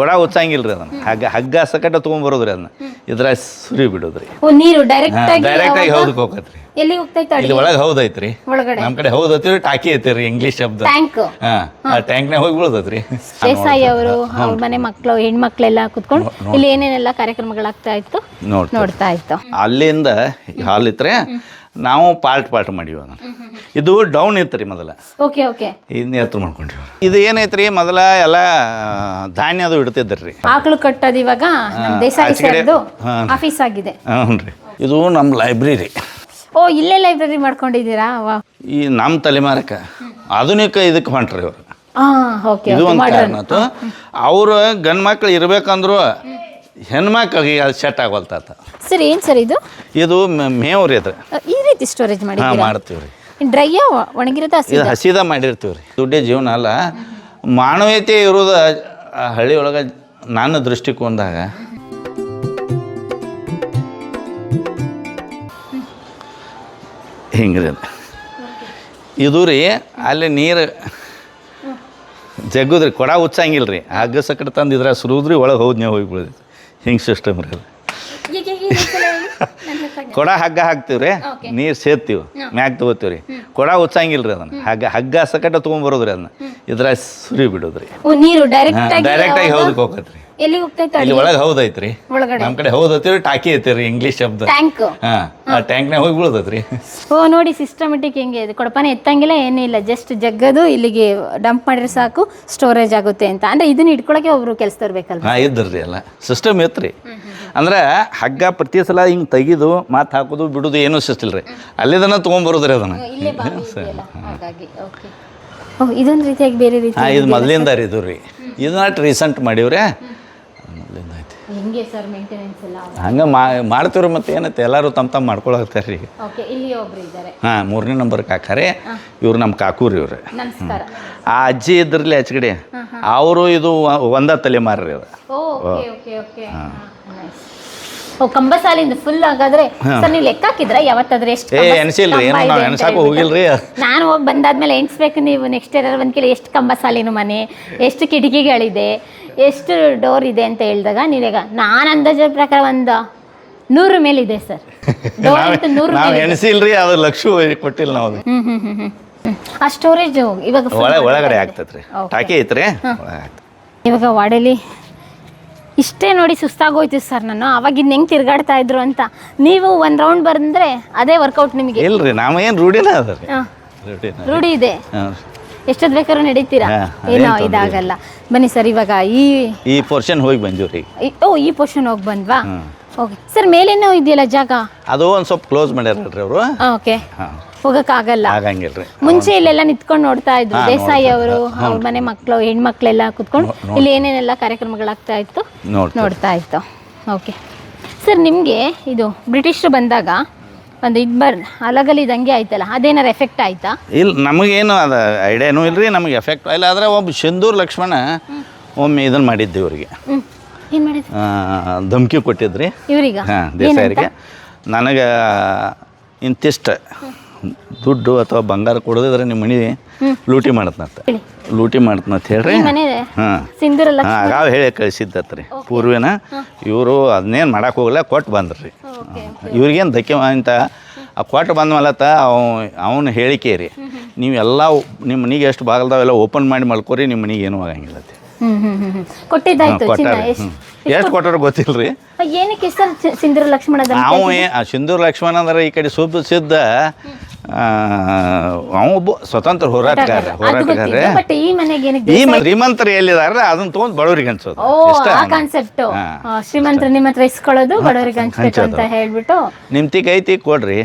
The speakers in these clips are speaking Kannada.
ಕೊಡ ಉಚ್ಚಂಗಿಲ್ರಿ ಅದನ್ನ ಹಗ್ಗ ಸಕಟ ತೊಗೊಂಡ್ಬರೋದ್ರಿ ಅದನ್ನ ಇದ್ರ ಸುರಿ ಬಿಡೋದ್ರಿ ನೀರು ಡೈರೆಕ್ಟ್ ಆಗಿ ಹೌದಕ್ಕೆ ಹೋಗತ್ರಿ ಎಲ್ಲಿ ಹೋಗ್ತೈತೆ ಇಲ್ಲಿ ಒಳಗೆ ಹೌದೈತ್ರಿ ಒಳಗಡೆ ನಮ್ ಕಡೆ ಹೌದ್ ಐತ್ರಿ ಟಾಕಿ ಐತಿರಿ ಇಂಗ್ಲಿಷ್ ಶಬ್ದ ಟ್ಯಾಂಕ್ ಟ್ಯಾಂಕ್ನಾಗ ಹೋಗಿ ಬೀಳದತ್ರಿ ದೇಸಾಯಿ ಅವರು ಅವ್ರ ಮನೆ ಮಕ್ಕಳು ಹೆಣ್ಮಕ್ಳೆಲ್ಲ ಕುತ್ಕೊಂಡು ಇಲ್ಲಿ ಏನೇನೆಲ್ಲ ಕಾರ್ಯಕ್ರಮಗಳಾಗ್ತಾ ಇತ್ತು ನೋಡ್ತಾ ಇತ್ತು. ಅಲ್ಲಿಂದ ಹಾಲ್ ಇತ್ರಿ ನಾವು ಪಾರ್ಟ್ ಮಾಡಿವಿ ಅದನ್ನ. ಇದು ಡೌನ್ ಇತ್ತು ರೀ ಮೊದಲ. ಓಕೆ ಓಕೆ ಇದನ್ನ ಎತ್ತರ ಮಾಡ್ಕೊಂಡ್ರಿ. ಇದು ಏನೈತ್ರಿ ಮೊದಲ ಎಲ್ಲ ಧಾನ್ಯ ಅದು ಇಡ್ತಿದ್ರಿ. ಆಕಳು ಕಟ್ಟೋದು ಇವಾಗ ದೇಸಾಯಿ ಸರ್ದು ಆಫೀಸ್ ಆಗಿದೆ. ಹ್ಞೂ ರೀ. ಇದು ನಮ್ಮ ಲೈಬ್ರರಿ. ಓ ಇಲ್ಲೇ ಲೈಬ್ರರಿ ಮಾಡ್ಕೊಂಡಿದ್ದೀರಾ? ಈ ನಮ್ಮ ತಲೆಮಾರಕ್ಕೆ ಆಧುನಿಕ ಇದಕ್ಕೆ ಹೊಂಟ್ರಿ ಅವರು. ಇದು ಒಂದು ಕಾರಣ. ಅವರು ಗಂಡು ಮಕ್ಳು ಇರ್ಬೇಕಂದ್ರು ಹೆಣ್ಮಕ್ಳಿಗೆ ಅದು ಸೆಟ್ ಆಗೋಲ್ತಾತ. ಸರ್ ಏನು ಸರ್ ಇದು? ಇದು ಮೇವು ರೀ ಅದು. ಈ ರೀತಿ ಸ್ಟೋರೇಜ್ ಮಾಡಿ ಮಾಡ್ತೀವಿ ರೀ. ಡ್ರೈಯ ಒಣಗಿರುತ್ತೆ ಇದು ಹಸಿದ ಮಾಡಿರ್ತೀವಿ ರೀ. ದುಡ್ಡೇ ಜೀವನ ಅಲ್ಲ, ಮಾನವೀಯತೆ ಇರೋದು ಹಳ್ಳಿ ಒಳಗೆ ನನ್ನ ದೃಷ್ಟಿಕೋನದಾಗ. ಹಿಂಗೆ ರೀ ಇದು ರೀ. ಅಲ್ಲಿ ನೀರು ಜಗ್ಗುದ್ರಿ, ಕೊಡ ಉಚ್ಚಂಗಿಲ್ಲ ರೀ. ಹಗ್ಗ ಸಕಟ್ ತಂದು ಇದ್ರ ಸುರುದ್ರಿ ಒಳಗೆ ಹೋದ್ನೇ ಹೋಗಿ ಬಿಡೋದು. ಹಿಂಗೆ ಸಿಸ್ಟಮ್ ರೀ ಅದು. ಕೊಡ ಹಗ್ಗ ಹಾಕ್ತೀವಿ ರೀ, ನೀರು ಸೇರ್ತೀವಿ, ಮ್ಯಾಗ ತೊಗೋತೀವಿ ರೀ. ಕೊಡ ಉಚ್ಚಂಗಿಲ್ಲ ರೀ ಅದನ್ನ ಹಗ್ಗ ಸಕಟ ತೊಗೊಂಡ್ಬರೋದ್ರಿ ಅದನ್ನ ಇದ್ರ ಸುರಿ ಬಿಡೋದ್ರಿ. ನೀರು ಡೈರೆಕ್ಟ್ ಆಗಿ ಹೌದಕ್ಕೆ ಹೋಗತ್ರಿ. ಎಲ್ಲಿ ಹೋಗ್ತೈತೆ? ಇಲ್ಲಿ ಒಳಗೆ ಹೌದೈತ್ರಿ. ನಮ್ಮ ಕಡೆ ಹೌದ್ ಐತಿರಿ, ಟಾಕಿ ಐತಿರಿ ಇಂಗ್ಲಿಷ್ ಶಬ್ದ. ಟ್ಯಾಂಕ್ ಟ್ಯಾಂಕ್ನಾಗ ಹೋಗಿ ಬೀಳದತ್ರಿ. ಓ ನೋಡಿ ಸಿಸ್ಟಮೆಟಿಕ್ ಹೆಂಗೆ ಇದೆ. ಕೊಡಪಾನ ಎತ್ತಂಗಿಲ್ಲ ಏನಿಲ್ಲ, ಜಸ್ಟ್ ಜಗ್ಗದು ಇಲ್ಲಿಗೆ ಡಂಪ್ ಮಾಡಿದ್ರೆ ಸಾಕು, ಸ್ಟೋರೇಜ್ ಆಗುತ್ತೆ ಅಂತ. ಅಂದ್ರೆ ಇದನ್ನ ಇಟ್ಕೊಳಕ್ಕೆ ಒಬ್ರು ಕೆಲಸದವ್ರು ಬೇಕಲ್ಲ? ಇದ್ರಿ ಎಲ್ಲ ಸಿಸ್ಟಮ್ ಇತ್ರಿ. ಅಂದ್ರೆ ಹಗ್ಗ ಪ್ರತಿ ಸಲ ಹಿಂಗೆ ತೆಗಿದು ಮಾತು ಹಾಕೋದು ಬಿಡೋದು ಏನೂ ಸಿಸ್ಟಿಲ್ಲ ರೀ. ಅಲ್ಲಿದನ್ನ ತೊಗೊಂಬರೋದ್ರಿ ಅದನ್ನ. ಇದೊಂದು ರೀತಿಯಾಗಿ ಬೇರೆ ರೀತಿ. ಇದು ಮೊದಲಿಂದ ರೀ. ಇದು ರೀ ಇದನ್ನ ರೀಸೆಂಟ್ ಮಾಡೀವ್ರಿ. ಮೊದಲಿಂದ ಐತಿ ಹೆಂಗೆ ಸರ್ ಮೇಂಟೆನೆನ್ಸ್ ಎಲ್ಲ? ಹಂಗೆ ಮಾಡ್ತೀವ್ರಿ. ಮತ್ತೆ ಏನೈತೆ ಎಲ್ಲರೂ ತಮ್ಮ ಮಾಡ್ಕೊಳಕ್ತಾರೆ ರೀ. ಇಲ್ಲಿ ಒಬ್ರು ಇದ್ದಾರೆ. 3ನೇ ನಂಬರ್ ಕಾಕಾರೆ. ಇವ್ರು ನಮ್ಮ ಕಾಕೂರಿ ಇವ್ರು. ನಮಸ್ಕಾರ. ಆ ಅಜ್ಜಿ ಇದ್ರಲ್ಲಿ ಆಚೆಗಡೆ ಅವರು ಇದು ಒಂದ ತಲೆಮಾರ್ರಿ ಅದು. ಕಂಬಸಾಲಿಂದ ಫುಲ್. ಹಾಗಾದ್ರೆ ಸರ್ ನೀವು ಲೆಕ್ಕ ಹಾಕಿದ್ರ ಯಾವತ್ತಾದ್ರೆ ಎಷ್ಟು? ಎನ್ಸಿಲ್ರಿ, ಏನು ನಾವು ಎಣ್ಸಾಕು ಹೋಗಿಲ್ರಿ. ನಾನು ಹೋಗಿ ಬಂದಾದ್ಮೇಲೆ ಎಣ್ಸ್ಬೇಕು. ನೀವು ನೆಕ್ಸ್ಟ್ ಇಯರ್ ಬಂದ್ಕಿಲ್ಲ ಎಷ್ಟು ಕಂಬಸಾಲಿನ ಮನೆ, ಎಷ್ಟು ಕಿಟಕಿಗಳಿದೆ, ಎಷ್ಟು ಡೋರ್ ಇದೆ ಅಂತ ಹೇಳಿದಾಗ ನೀವೀಗ ನಾನು ಅಂದಾಜು ಪ್ರಕಾರ ಒಂದು 100 ಮೇಲೆ ಇದೆ ಸರ್. ಡೋರ್ ಅಂತ 100 ನಾವು ಎಣ್ಸಿಲ್ರಿ, ಅದು ಲಕ್ಷ ಕೊಟ್ಟಿಲ್ಲ ನಾವು. ಆ ಸ್ಟೋರೇಜ್ ಇವಾಗ ಒಳಗಡೆ ಆಗ್ತದ್ರಿ. ಟಾಕಿ ಐತ್ರಿ. ಇವಾಗ ವಾಡಲಿ ಇಷ್ಟೇ ನೋಡಿ ಸುಸ್ತಾಗೋಯ್ತು ಸರ್. ನಾನು ಅವಾಗ ಇನ್ನು ಹೆಂಗೆ ತಿರ್ಗಾಡ್ತಾ ಇದ್ರು ಅಂತ. ನೀವು ಒಂದು ರೌಂಡ್ ಬಂದ್ರೆ ಅದೇ ವರ್ಕೌಟ್ ನಿಮಗೆ? ಇಲ್ರಿ, ನಾವು ಏನು ರೂಢಿನ ಅದ ರೀ. ರೂಢಿ ಇದೆ. ಎಷ್ಟೊತ್ತು ಬೇಕಾದ್ರೂ ನಡೀತೀರಾ? ಏನೋ ಇದಾಗಲ್ಲ. ಬನ್ನಿ ಸರ್, ಇವಾಗ ಈ ಪೋರ್ಷನ್ ಹೋಗಿ ಬಂದಿವ್ರಿ. ಈ ಪೋರ್ಷನ್ ಹೋಗಿ ಬಂದ್ವಾ? Okay sir. ಮೇಲೇನೋ ಇದೆಯಲ್ಲ ಜಾಗ, ಅದು ಒಂದು ಸ್ವಲ್ಪ ಕ್ಲೋಸ್ ಮಾಡ್ಯಾರ್ರಿ ಅವರು. ಓಕೆ, ಹೋಗಕ್ಕಾಗಲ್ಲ. ಆಗಂಗಿಲ್ರಿ. ಮುಂಚೆ ಇಲ್ಲೆಲ್ಲ ನಿಂತ್ಕೊಂಡು ನೋಡ್ತಾ ಇದ್ರು ದೇಸಾಯಿ ಅವರು, ಅವ್ರ ಮನೆ ಮಕ್ಕಳು ಹೆಣ್ಮಕ್ಳೆಲ್ಲ ಕುತ್ಕೊಂಡು ಇಲ್ಲಿ ಏನೇನೆಲ್ಲ ಕಾರ್ಯಕ್ರಮಗಳಾಗ್ತಾ ಇತ್ತು ನೋಡ್ತಾ ಇತ್ತು. ಓಕೆ ಸರ್, ನಿಮಗೆ ಇದು ಬ್ರಿಟಿಷರು ಬಂದಾಗ ಒಂದು ಅಲಗಲಿ ದಂಗೆ ಆಯ್ತಲ್ಲ, ಅದೇನಾರು ಎಫೆಕ್ಟ್ ಆಯ್ತಾ? ಇಲ್ಲ, ನಮಗೇನು ಅದು ಐಡಿಯಾನೂ ಇಲ್ರಿ. ನಮಗೆ ಎಫೆಕ್ಟ್ ಇಲ್ಲ. ಆದರೆ ಒಬ್ಬ ಸಿಂಧೂರ್ ಲಕ್ಷ್ಮಣ ಒಮ್ಮೆ ಇದನ್ನು ಮಾಡಿದ್ದೆ ಇವ್ರಿಗೆ. ಏನು ಮಾಡಿದ್ರು? ಧಮ್ಕಿ ಕೊಟ್ಟಿದ್ರಿ ಇವ್ರಿಗೆ, ದೇಸಾಯರಿಗೆ. ನನಗೆ ಇಂತಿಷ್ಟು ದುಡ್ಡು ಅಥವಾ ಬಂಗಾರ ಕೊಡೋದಿದ್ರೆ ನಿಮ್ಮ ಮನೆ ಲೂಟಿ ಮಾಡತ್ನಂತ ಹೇಳ್ರಿ. ಆಗಾವ ಹೇಳಿ ಕಳಿಸಿದ್ದತ್ರಿ ಪೂರ್ವಿನ. ಇವರು ಅದನ್ನೇನು ಮಾಡಕ್ಕೆ ಹೋಗಲ್ಲ, ಕೊಟ್ಟು ಬಂದ್ರಿ. ಇವ್ರಿಗೇನು ಧಕ್ಕೆ ಅಂತ ಕೊಟ್ಟು ಬಂದ್ಮೇಲತ್ತ ಅವನು ಹೇಳಿಕೆ ರೀ, ನೀವೆಲ್ಲ ನಿಮ್ಮ ಮನೆಗೆ ಎಷ್ಟು ಬಾಗಲ್ದಾವೆಲ್ಲ ಓಪನ್ ಮಾಡಿ ಮಲ್ಕೋರಿ, ನಿಮ್ಮ ಮನೆಗೆ ಏನೂ ಆಗಂಗಿಲ್ಲ. ಎಷ್ಟು ಕೊಟ್ಟರು ಗೊತ್ತಿಲ್ರಿ. ಏನಕ್ಕೆ ಸರ್ ಸಿಂಧೂರ ಲಕ್ಷ್ಮಣ? ಸಿಂಧೂರ ಲಕ್ಷ್ಮಣ ಅಂದ್ರೆ ಈ ಕಡೆ ಸುಪ್ರಸಿದ್ಧ ಒಬ್ಬ ಸ್ವತಂತ್ರ ಹೋರಾಟಗಾರ. ಈ ಶ್ರೀಮಂತರು ಎಲ್ಲಿದಾರ ಅದನ್ನ ತಗೊಂಡ್ ಬಡವರಿಗೆ ಹಂಚೋದು. ಶ್ರೀಮಂತರು ನಿಮ್ಮ ಹತ್ರ ಇಸ್ಕೊಳ್ಳೋದು, ಬಡವರಿಗೆ ಹಂಚ್ಬೇಕು ಅಂತ ಹೇಳ್ಬಿಟ್ಟು. ನಿಮ್ತಿಗೆ ಐತಿ ಕೊಡ್ರಿ,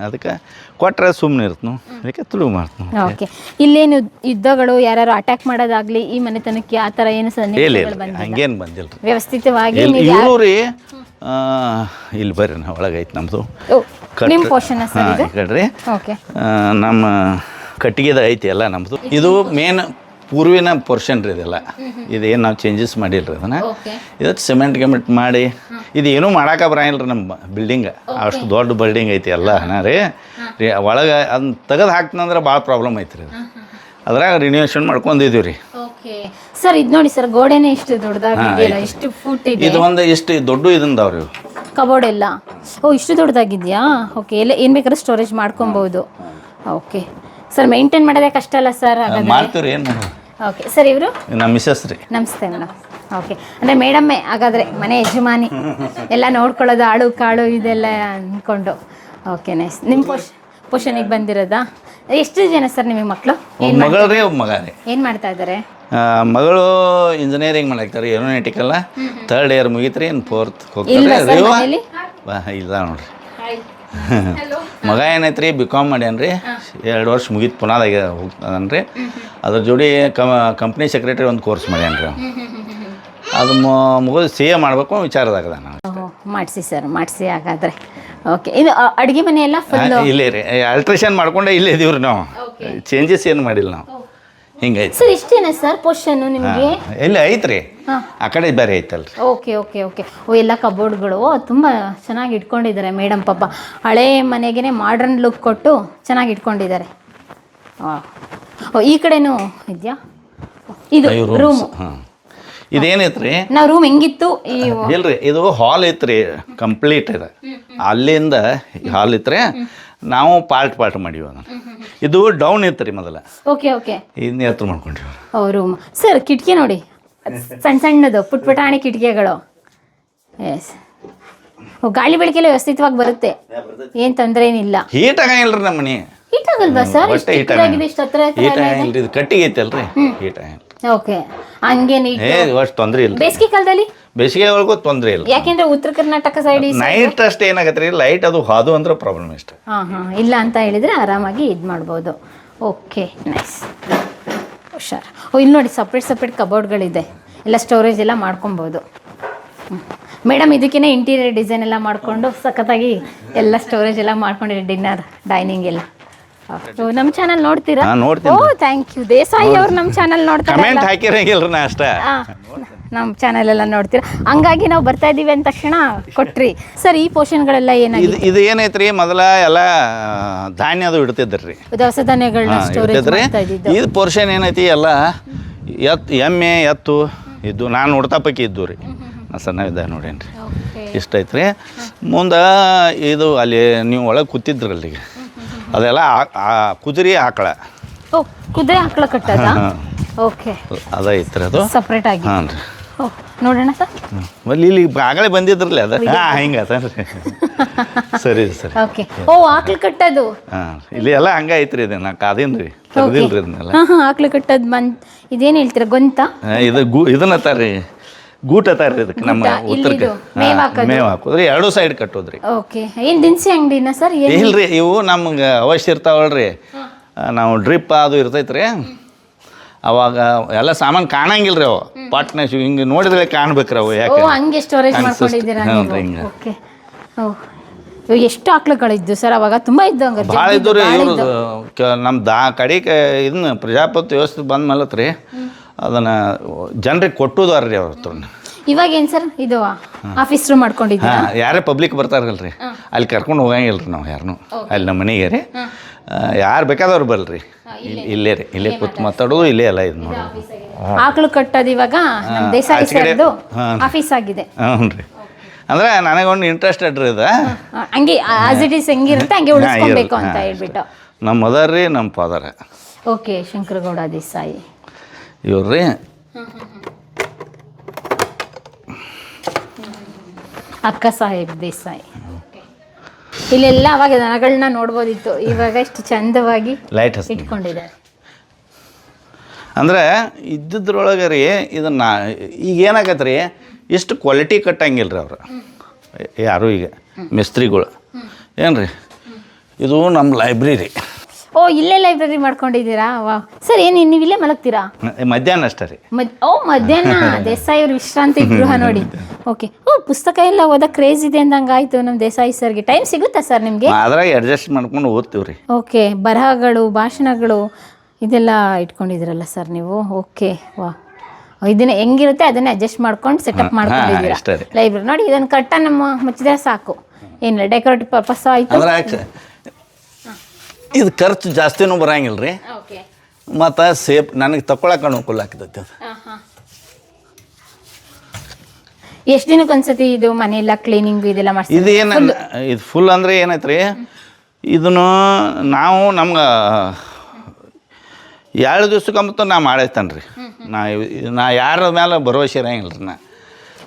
ಅದಕ್ಕೆ ಕೊಟ್ರೆ ಸುಮ್ಮನೆ ಇರ್ತನು, ಅದಕ್ಕೆ ತುಳು ಮಾಡ್ತನು. ಓಕೆ. ಇಲ್ಲೇನು ಯುದ್ಧಗಳು, ಯಾರು ಅಟ್ಯಾಕ್ ಮಾಡೋದಾಗ್ಲಿ ಈ ಮನೆತನಕ್ಕೆ ಆ ಥರ ಏನು ಹಂಗೇನು ಬಂದಿಲ್ಲ. ವ್ಯವಸ್ಥಿತವಾಗಿ ಇವರು ರೀ ಇಲ್ಲಿ ಬರ್ರಿ, ನಾವು ಒಳಗೈತಿ ನಮ್ಮದು ಕಡ್ರಿ. ನಮ್ಮ ಕಟ್ಟಿಗೆದ ಐತಿ ಎಲ್ಲ ನಮ್ಮದು. ಇದು ಮೇನ್ ಪೂರ್ವಿನ ಪೋರ್ಷನ್ ರೀ. ಇದೆಲ್ಲ ಇದೇನು ನಾವು ಚೇಂಜಸ್ ಮಾಡಿಲ್ಲ ರೀ. ಅದನ್ನು ಇದಕ್ಕೆ ಸಿಮೆಂಟ್ ಗಿಮೆಂಟ್ ಮಾಡಿ ಇದು ಏನೂ ಮಾಡಕ್ಕೆ ಬರಂಗಿಲ್ಲ ರೀ. ನಮ್ಮ ಬಿಲ್ಡಿಂಗ್ ಅಷ್ಟು ದೊಡ್ಡ ಬಿಲ್ಡಿಂಗ್ ಐತಿ ಎಲ್ಲ ರೀ. ಒಳಗೆ ಅದನ್ನ ತೆಗೆದು ಹಾಕ್ತಂದ್ರೆ ಭಾಳ ಪ್ರಾಬ್ಲಮ್ ಐತಿ ರೀ. ಅದ್ರಾಗ ರಿನ್ಯೂವೇಷನ್ ಮಾಡ್ಕೊಂಡಿದ್ದೀವಿ ರೀ. ಸರ್ ಇದು ನೋಡಿ ಸರ್, ಗೋಡೆನೇ ಇಷ್ಟು ದೊಡ್ಡದಾಗಿದೆಯಲ್ಲ, ಇಷ್ಟು ಫುಟ್ ಇದೆ. ಇದು ಒಂದು ಎಷ್ಟು ದೊಡ್ಡ ಇದೊಂದವ್ರಿ ಕಬೋರ್ಡ್ ಎಲ್ಲ. ಓ, ಇಷ್ಟು ದೊಡ್ಡದಾಗಿದೆಯಾ? ಓಕೆ, ಎಲ್ಲ ಏನು ಬೇಕಾದ್ರೂ ಸ್ಟೋರೇಜ್ ಮಾಡ್ಕೊಬೋದು. ಓಕೆ ಸರ್, ಮೇಂಟೈನ್ ಮಾಡೋದೇ ಕಷ್ಟ ಅಲ್ಲ ಸರ್? ಮಾಡ್ತೀವ್ರಿ, ಏನು ಮಾಡೋದು. ಓಕೆ ಸರ್, ಇವರು ನಮ್ಮ ಮಿಸಸ್ ರೀ. ನಮಸ್ತೆ ಮೇಡಮ್. ಓಕೆ, ಅಂದರೆ ಮೇಡಮ್ಮೇ ಹಾಗಾದರೆ ಮನೆ ಯಜಮಾನಿ, ಎಲ್ಲ ನೋಡ್ಕೊಳ್ಳೋದು ಆಳು ಕಾಳು ಇದೆಲ್ಲ ಅಂದ್ಕೊಂಡು. Okay nice. ನಿಮ್ಮ ಪೋಷಣಿಗೆ ಬಂದಿರೋದಾ? ಎಷ್ಟು ಜನ ಸರ್ ನಿಮಗೆ ಮಕ್ಕಳು? ಮಗಳು ರೀ, ಮಗ ರೀ. ಏನು ಮಾಡ್ತಾ ಇದ್ದಾರೆ? ಮಗಳು ಇಂಜಿನಿಯರಿಂಗ್ ಮಾಡಾಕ್ತಾರೆ, ಏರೋನಾಟಿಕಲ್ಲ. 3rd ಇಯರ್ ಮುಗಿತ್ರಿ, ಇನ್ನು 4th ಹೋಗ್ತಾರೆ. ಇಲ್ಲ ನೋಡ್ರಿ. ಮಗ ಏನೈತ್ರಿ, BCom ಮಾಡ್ಯಾನ್ರಿ, 2 ವರ್ಷ ಮುಗೀತು, ಪುನಾದಾಗ ಹೋಗ್ತಾನನ್ರಿ. ಅದ್ರ ಜೋಡಿ ಕಂಪ್ನಿ ಸೆಕ್ರೆಟರಿ ಒಂದು ಕೋರ್ಸ್ ಮಾಡ್ಯಾನ್ರಿ. ಅದು ಮುಗಿದು CA ಮಾಡಬೇಕು ವಿಚಾರದಾಗದ ನಾವು. ಮಾಡಿಸಿ ಸರ್, ಮಾಡಿಸಿ ಹಾಗಾದರೆ. ಓಕೆ, ಇದು ಅಡುಗೆ ಮನೆ ಎಲ್ಲ ಫುಲ್ ಇಲ್ಲೇ ರೀ, ಅಲ್ಟ್ರೇಷನ್ ಮಾಡ್ಕೊಂಡೆ ಇಲ್ಲೇ ಇದೀವ್ರಿ ನಾವು. ಚೇಂಜಸ್ ಏನು ಮಾಡಿಲ್ಲ ನಾವು. ಹಿಂಗೈತೆ ಸರ್. ಇಷ್ಟೇನಾ ಸರ್ ಪೋರ್ಷನ್ ನಿಮಗೆ? ಇಲ್ಲ ಐತ್ರಿ, ಆ ಕಡೆ ಬೇರೆ ಐತಲ್ರಿ. Okay okay okay. ಓ, ಎಲ್ಲ ಕಬೋರ್ಡ್ಗಳು ತುಂಬ ಚೆನ್ನಾಗಿ ಇಟ್ಕೊಂಡಿದ್ದಾರೆ ಮೇಡಮ್. ಪಾಪ ಹಳೇ ಮನೆಗೇ ಮಾಡ್ರನ್ ಲುಕ್ ಕೊಟ್ಟು ಚೆನ್ನಾಗಿ ಇಟ್ಕೊಂಡಿದ್ದಾರೆ. ಓ, ಈ ಕಡೆನೂ ಇದೆಯಾ? ಇದು ರೂಮ್. ಇದೇನೈತ್ರಿ, ನಾವು ರೂಮ್ ಹೆಂಗಿತ್ತು? ಇಲ್ರಿ, ಇದು ಹಾಲ್ ಐತ್ರಿ, ಕಂಪ್ಲೀಟ್ ಇದೆ. ಅಲ್ಲಿಂದ ಹಾಲ್ ಇತ್ರಿ, ನಾವು ಪಾರ್ಟ್ ಮಾಡೀವಿ ಅದನ್ನು. ಇದು ಡೌನ್ ಇತ್ತು ರೀ ಮೊದಲ. Okay okay. ಇದನ್ನ ಎತ್ತರ ಮಾಡ್ಕೊಂಡಿವಿ. ಓ, ರೂಮ್. ಸರ್, ಕಿಟಕಿ ನೋಡಿ, ಸಣ್ಣ ಸಣ್ಣದು ಪುಟ್ಪುಟಾಣಿ ಕಿಟಕಿಗಳು. ಎಸ್. ಓ, ಗಾಳಿ ಬೆಳಕೆಲ್ಲ ವ್ಯವಸ್ಥಿತವಾಗಿ ಬರುತ್ತೆ, ಏನು ತೊಂದರೆ ಏನಿಲ್ಲ. ಹೀಟ್ ಆಗಂಗಿಲ್ಲ ರೀ ನಮ್ಮ ಮನೆ. ಹೀಟ್ ಆಗಲ್ವಾ ಸರ್? ಹೀಟ್ ಆಗಂಗಿಲ್ಲ, ಇದು ಕಟ್ಟಿಗೆ ಐತಲ್ರಿ, ಹೀಟ್ ಆಗಂಗಿಲ್ಲ. ಓಕೆ, ಹಂಗೆ ಅಷ್ಟು ತೊಂದರೆ ಇಲ್ಲ. ಬೇಸಿಗೆ ಕಾಲದಲ್ಲಿ? ಬೇಸಿಗೆ ಒಳಗೂ ತೊಂದರೆ ಇಲ್ಲ. ಯಾಕೆಂದ್ರೆ ಉತ್ತರ ಕರ್ನಾಟಕ ಸೈಡ್ ನೈಟ್ ಅಷ್ಟೇ ಏನಾಗತ್ತೆ ರೀ, ಲೈಟ್ ಅದು ಹಾದು ಅಂದ್ರೆ ಪ್ರಾಬ್ಲಮ್ ಇಷ್ಟ. ಇಲ್ಲ ಅಂತ ಹೇಳಿದ್ರೆ ಆರಾಮಾಗಿ ಇದು ಮಾಡ್ಬೋದು. ಓಕೆ ನೈಸ್, ಹುಷಾರ್. ಓ, ಇಲ್ಲಿ ನೋಡಿ, ಸಪ್ರೇಟ್ ಕಬೋರ್ಡ್ಗಳಿದೆ, ಎಲ್ಲ ಸ್ಟೋರೇಜ್ ಎಲ್ಲ ಮಾಡ್ಕೊಬೋದು. ಮೇಡಮ್ ಇದಕ್ಕೇ ಇಂಟೀರಿಯರ್ ಡಿಸೈನ್ ಎಲ್ಲ ಮಾಡಿಕೊಂಡು ಸಖತ್ತಾಗಿ ಎಲ್ಲ ಸ್ಟೋರೇಜ್ ಎಲ್ಲ ಮಾಡ್ಕೊಂಡಿರಿ, ಡಿನ್ನರ್ ಡೈನಿಂಗ್ ಎಲ್ಲ. ನಮ್ಮ ಚಾನಲ್ ನೋಡ್ತೀರಾ? ನೋಡ್ತೀನಿ. ಓ, ಥ್ಯಾಂಕ್ ಯು. ದೇಸಾಯಿ ಅವ್ರು ನಮ್ಮ ಚಾನಲ್ ನೋಡ್ತಾರೆ. ಕಮೆಂಟ್ ಹಾಕಿರಂಗಿಲ್ರಿ, ನಾ ಅಷ್ಟೇ. ನಮ್ಮ ಚಾನಲ್ ಎಲ್ಲ ನೋಡ್ತೀರಾ, ಹಂಗಾಗಿ ನಾವು ಬರ್ತಾ ಇದ್ದೀವಿ ಅಂದ ತಕ್ಷಣ ಕೊಟ್ರಿ. ಸರ್, ಈ ಪೋಷನ್ಗಳೆಲ್ಲ ಏನಾಗಿದೆ? ಇದು ಏನೈತ್ರಿ, ಮೊದಲ ಎಲ್ಲ ಧಾನ್ಯ ಅದು ಇಡ್ತಿದ್ರಿ, ದವಸ ಧಾನ್ಯಗಳನ್ನ ಸ್ಟೋರೇಜ್ ಮಾಡ್ತಾ ಇದ್ದಿದ್ದು. ಇದು ಪೋರ್ಷನ್ ಏನೈತಿ ಎಲ್ಲ ಎಮ್ಮೆ ಎತ್ತು ಇದ್ದು, ನಾನು ನೋಡ್ತಾ ಪೈಕಿ ಇದ್ದು ರೀ, ನಾ ಸಣ್ಣ ಇದ್ದ ನೋಡೇನ್ರಿ. ಇಷ್ಟ ಐತ್ರಿ. ಮುಂದೆ ಇದು ಅಲ್ಲಿ ನೀವು ಒಳಗೆ ಕೂತಿದ್ರಲ್ಲ, ಈಗ ಅದೆಲ್ಲ ಕುದುರೆ ಆಕಳ. ಓ, ಕುದುರೆ ಆಕಳ ಕಟ್ಟದ? ಓಕೆ, ಅದೈತ್ರಿ, ಅದು ಸಪ್ರೇಟ್ ಆಗಿ. ಹಾಂ ರೀ. ಓ, ನೋಡೋಣ ಸರ್. ಇಲ್ಲಿ ಆಗಲೇ ಬಂದಿದ್ರಲ್ಲ ಅದು. ಹಿಂಗೆ ರೀ. ಸರಿ ಸರಿ. ಓಕೆ. ಓ, ಆಕಳು ಕಟ್ಟೋದು. ಇಲ್ಲಿ ಎಲ್ಲ ಹಂಗೆ ಐತ್ರಿ, ಇದು ನಾ ಕಾದೇನ್ರಿ, ತರದಿಲ್ರಿ ಇದನ್ನೆಲ್ಲ. ಆಕಳು ಕಟ್ಟೋದು ಇದೇನು ಹೇಳ್ತೀರಾ, ಗೊಂತ? ಇದು ಇದನ್ನ ಅತ್ತಾರ್ರಿ, ಗೂಟ್ ಅತ್ತಾರ್ರಿ ಇದಕ್ಕೆ. ನಮ್ಮ ಉತ್ತರಕ್ಕೆ ಮೇವು ಹಾಕೋದ್ರಿ, 2 ಸೈಡ್ ಕಟ್ಟೋದ್ರಿ. ಓಕೆ. ಏನು ದಿನಸಿ ಅಂಗಡಿನ ಸರ್? ಇಲ್ರಿ, ಇವು ನಮ್ಗೆ ಅವಶ್ಯ ಇರ್ತಾವಲ್ರಿ, ನಾವು ಡ್ರಿಪ್ ಅದು ಇರ್ತೈತ್ರಿ, ಅವಾಗ ಎಲ್ಲ ಸಾಮಾನು ಕಾಣಂಗಿಲ್ರಿ, ಅವು ಪಾಟ್ನ ಹಿಂಗೆ ನೋಡಿದ್ರೆ ಕಾಣ್ಬೇಕ್ರಿ ಅವು. ಯಾಕೆ ಹಂಗೆ ಸ್ಟೋರೇಜ್ ಮಾಡ್ಕೊಂಡಿದ್ದೀರಾ? ಓಕೆ. ಓ, ಎಷ್ಟು ಆಕಳುಗಳಿದ್ದು ಸರ್ ಅವಾಗ? ತುಂಬ ಇದ್ದು ಹಂಗಾರೆ? ಭಾಳ ಇದ್ದು ರೀ. ಇವರು ನಮ್ಮ ಕಡೆಗೆ ಇದನ್ನ ಪ್ರಜಾಪ್ರಭುತ್ವ ವ್ಯವಸ್ಥೆ ಬಂದ ಮೇಲತ್ರಿ, ಅದನ್ನು ಜನರಿಗೆ ಕೊಟ್ಟುದಾರ್ರಿ ಅವ್ರ ಹತ್ರ. ಇವಾಗ ಏನು ಸರ್, ಇದು ಆಫೀಸ್ ರೂಮ್ ಮಾಡ್ಕೊಂಡಿದ್ದೀರಾ? ಯಾರೇ ಪಬ್ಲಿಕ್ ಬರ್ತಾರಲ್ರಿ, ಅಲ್ಲಿ ಕರ್ಕೊಂಡು ಹೋಗಂಗಿಲ್ರಿ ನಾವು ಯಾರನ್ನೂ. ಅಲ್ಲಿ ನಮ್ಮ ಮನೆಗೆ ರೀ, ಯಾರು ಬೇಕಾದವ್ರು ಬರ್ರಿ, ಇಲ್ಲೇ ರೀ, ಇಲ್ಲೇ ಕೂತ್ ಮಾತಾಡೋದು, ಇಲ್ಲೇ ಎಲ್ಲ ಇದು ಮಾಡೋದು. ಆಕಳು ಕಟ್ಟೋದು ಇವಾಗ ನಮ್ಮ ದೇಸಾಯಿ ಸರ್ದು ಆಫೀಸ್ ಆಗಿದೆ. ಹ್ಞೂ ರೀ. ಅಂದರೆ ನನಗೊಂದು ಇಂಟ್ರೆಸ್ಟೆಡ್ ರೀ, ಇದು ಹಂಗೆ ಆಸ್ ಇಟ್ ಈಸ್ ಹೆಂಗಿರುತ್ತೆ ಹಂಗೆ ಉಳಿಸ್ಕೊಬೇಕು ಅಂತ ಹೇಳ್ಬಿಟ್ಟು. ನಮ್ಮ ಮದರ್ ರೀ, ನಮ್ಮ ಫಾದರ್. ಓಕೆ, ಶಂಕರಗೌಡ ದೇಸಾಯಿ ಇವ್ರು ರೀ. ಅಕ್ಕ ಸಾಹೇಬ್ ದೇಸಾಯಿ. ಇಲ್ಲೆಲ್ಲ ಅವಾಗ ದನಗಳನ್ನ ನೋಡ್ಬೋದಿತ್ತು, ಇವಾಗ ಇಷ್ಟು ಚಂದವಾಗಿ ಲೈಟ್ ಇಟ್ಕೊಂಡಿದ್ದಾರೆ. ಅಂದರೆ ಇದ್ದಿದ್ರೊಳಗೆ ರೀ, ಇದನ್ನ ಈಗ ಏನಾಗತ್ತೆ ರೀ, ಇಷ್ಟು ಕ್ವಾಲಿಟಿ ಕಟ್ಟಂಗಿಲ್ಲ ರೀ ಅವರು ಯಾರು, ಈಗ ಮಿಸ್ತ್ರಿಗಳು. ಏನು ರೀ, ಇದು ನಮ್ಮ ಲೈಬ್ರರಿ. ಓ, ಇಲ್ಲೇ ಲೈಬ್ರರಿ ಮಾಡ್ಕೊಂಡಿದ್ದೀರಾ? ವಾ ಸರ್, ಏನು ನೀವು ಇಲ್ಲೇ ಮಲಗ್ತೀರಾ? ಮಧ್ಯಾಹ್ನ ಅಷ್ಟೇ ರೀ. ಓ, ಮಧ್ಯಾಹ್ನ ದೇಸಾಯಿ ಅವ್ರ ವಿಶ್ರಾಂತಿ ಗೃಹ ನೋಡಿ. ಓಕೆ. ಓ, ಪುಸ್ತಕ ಎಲ್ಲ ಓದೋ ಕ್ರೇಜ್ ಇದೆ ಅಂದಂಗಾಯ್ತು ನಮ್ಮ ದೇಸಾಯಿ ಸರ್ಗೆ. ಟೈಮ್ ಸಿಗುತ್ತಾ ಸರ್ ನಿಮಗೆ? ಅದ್ರಾಗ ಅಡ್ಜಸ್ಟ್ ಮಾಡ್ಕೊಂಡು ಓದ್ತೀವಿ ರೀ. ಓಕೆ. ಬರಹಗಳು, ಭಾಷಣಗಳು ಇದೆಲ್ಲ ಇಟ್ಕೊಂಡಿದ್ದೀರಲ್ಲ ಸರ್ ನೀವು? ಓಕೆ. ವಾ, ಇದನ್ನ ಹೆಂಗಿರುತ್ತೆ ಅದನ್ನೇ ಅಡ್ಜಸ್ಟ್ ಮಾಡ್ಕೊಂಡು ಸೆಟಪ್ ಮಾಡ್ಕೊಂಡಿದ್ದೀರಾ ಲೈಬ್ರರಿ. ನೋಡಿ, ಇದನ್ನು ನಮ್ಮ ಮುಚ್ಚಿದ್ರೆ ಸಾಕು, ಏನಿಲ್ಲ, ಡೆಕೋರೇಟಿವ್ ಪರ್ಪಸ್ ಆಯಿತು. ಇದು ಖರ್ಚು ಜಾಸ್ತಿನೂ ಬರಂಗಿಲ್ಲ ರೀ, ಮತ್ತು ಸೇಫ್, ನನಗೆ ತಗೊಳಕ್ಕೆ ಅನುಕೂಲ ಆಗ್ತೈತೆ ಅದು. ಎಷ್ಟು ದಿನಕ್ಕೆ ಒಂದ್ಸತಿ ಇದು ಮನೆಯೆಲ್ಲ ಕ್ಲೀನಿಂಗ್ ಇದೆಲ್ಲ ಮಾಡ್ತೀವಿ? ಇದು ಏನು ಇದು ಫುಲ್ ಅಂದರೆ ಏನೈತೆ ರೀ, ಇದನ್ನು ನಾವು ನಮ್ಗೆ 2 ದಿವ್ಸಕ್ಕಂಬತ್ತು ನಾ ಮಾಡೈತೇನೆ ರೀ. ನಾ ಯಾರ ಮೇಲೆ ಭರವಸೆ ಇರಂಗಿಲ್ಲ ರೀ.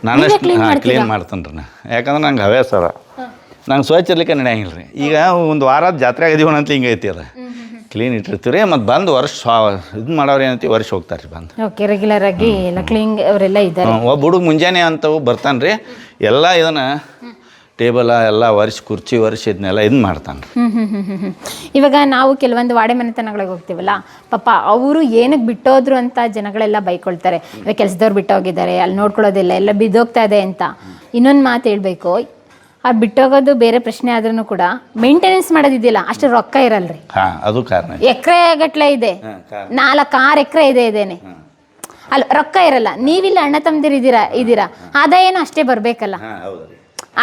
ನಾನಷ್ಟು ಕ್ಲೀನ್ ಮಾಡ್ತೇನೆ ರೀ. ಯಾಕಂದ್ರೆ ನಂಗೆ ಹವ್ಯಾಸ ಅದ. ನಂಗೆ ಸ್ವಚ್ಛ ಇರ್ಲಿಕ್ಕೆ ನಡೆಯಂಗಿಲ್ಲ ರೀ. ಈಗ ಒಂದು ವಾರದ ಜಾತ್ರೆ ಆಗಿದೀವಣ ಅಂತ ಹಿಂಗೆ ಐತಿ ಅದು. ಕ್ಲೀನ್ ಇಟ್ಟಿರ್ತೀವಿ ರೀ. ಮತ್ತು ಬಂದು ವರ್ಷ ಇದು ಮಾಡೋರು ಏನಂತೀವಿ, ವರ್ಷ ಹೋಗ್ತಾರೆ ರೀ ಬಂದು. ಓಕೆ, ರೆಗ್ಯುಲರ್ ಆಗಿ ಎಲ್ಲ ಕ್ಲೀನ್ ಅವರೆಲ್ಲ ಇದ್ದಾರೆ. ಒಬ್ಬ ಹುಡುಗ ಮುಂಜಾನೆ ಅಂತವು ಬರ್ತಾನೆ ರೀ, ಎಲ್ಲ ಇದನ್ನು ಟೇಬಲ ಎಲ್ಲ ಕುರ್ಚಿ ಇದನ್ನೆಲ್ಲ ಇದನ್ನ ಮಾಡ್ತಾನೆ ರೀ. ಇವಾಗ ನಾವು ಕೆಲವೊಂದು ವಾಡೆ ಮನೆತನಗಳಿಗೆ ಹೋಗ್ತೀವಲ್ಲ, ಪಾಪ ಅವರು ಏನಕ್ಕೆ ಬಿಟ್ಟೋದ್ರು ಅಂತ ಜನಗಳೆಲ್ಲ ಬೈಕೊಳ್ತಾರೆ. ಇವಾಗ ಕೆಲಸದವ್ರು ಬಿಟ್ಟೋಗಿದ್ದಾರೆ, ಅಲ್ಲಿ ನೋಡ್ಕೊಳ್ಳೋದಿಲ್ಲ, ಎಲ್ಲ ಬಿದ್ದೋಗ್ತಾ ಇದೆ ಅಂತ. ಇನ್ನೊಂದು ಮಾತು ಹೇಳ್ಬೇಕು, ಆ ಬಿಟ್ಟೋಗೋದು ಬೇರೆ ಪ್ರಶ್ನೆ ಆದ್ರೂ ಕೂಡ ಮೇಂಟೆನೆನ್ಸ್ ಮಾಡೋದಿದ್ದಿಲ್ಲ, ಅಷ್ಟು ರೊಕ್ಕ ಇರಲ್ರಿ. ಅದು ಕಾರಣ. ಎಕರೆ ಗಟ್ಟಲೆ ಇದೆ, 4-6 ಎಕರೆ ಇದೇನೆ ಅಲ್ಲ, ರೊಕ್ಕ ಇರಲ್ಲ. ನೀವಿಲ್ಲ ಅಣ್ಣ ತಮ್ಮದಿರು ಇದ್ದೀರಾ, ಆದಾಯನೂ ಅಷ್ಟೇ ಬರಬೇಕಲ್ಲ.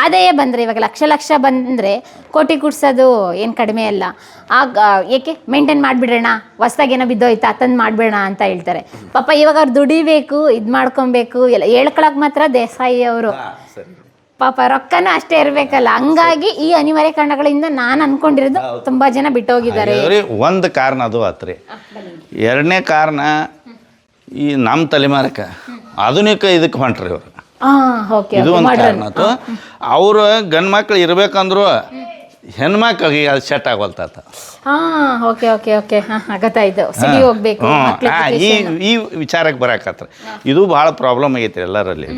ಆದಾಯ ಬಂದರೆ ಇವಾಗ ಲಕ್ಷ ಬಂದರೆ ಕೋಟಿ ಕುಡ್ಸೋದು ಏನು ಕಡಿಮೆ ಅಲ್ಲ. ಆಗ ಏಕೆ ಮೇಂಟೈನ್ ಮಾಡಿಬಿಡೋಣ, ಹೊಸ್ದಾಗಿ ಏನೋ ಬಿದ್ದೋಯ್ತಾ ತಂದು ಮಾಡಿಬಿಡೋಣ ಅಂತ ಹೇಳ್ತಾರೆ. ಪಾಪ ಇವಾಗ ಅವ್ರು ದುಡಿಬೇಕು, ಇದು ಮಾಡ್ಕೊಬೇಕು, ಎಲ್ಲ ಹೇಳ್ಕೊಳಕ್ಕೆ ಮಾತ್ರ ದೇಸಾಯಿ ಅವರು. ಪಾಪ ರೊಕ್ಕನೂ ಅಷ್ಟೇ ಇರಬೇಕಲ್ಲ. ಹಂಗಾಗಿ ಈ ಅನಿವಾರ್ಯ ಕಾರಣಗಳಿಂದ ನಾನು ಅನ್ಕೊಂಡಿರೋದು ತುಂಬ ಜನ ಬಿಟ್ಟೋಗಿದ್ದಾರೆ. ಒಂದು ಕಾರಣ ಅದು ಆತ್ರಿ. 2ನೇ ಕಾರಣ ಈ ನಮ್ಮ ತಲೆಮಾರಕ್ಕೆ ಆಧುನಿಕ ಇದಕ್ಕೆ ಹೊಂಟ್ರಿ ಇವರು. ಇದು ಒಂದು ಕಾರಣ ಆಯ್ತು. ಅವರು ಗಂಡು ಮಕ್ಳು ಇರ್ಬೇಕಂದ್ರು ಹೆಣ್ಮಕ್ಳಿಗೆ ಅದು ಸೆಟ್ ಆಗೋಲ್ತಾತ. ಈ ವಿಚಾರಕ್ಕೆ ಬರಾಕತ್ರ. ಇದು ಭಾಳ ಪ್ರಾಬ್ಲಮ್ ಆಗೈತಿ ಎಲ್ಲರಲ್ಲಿ.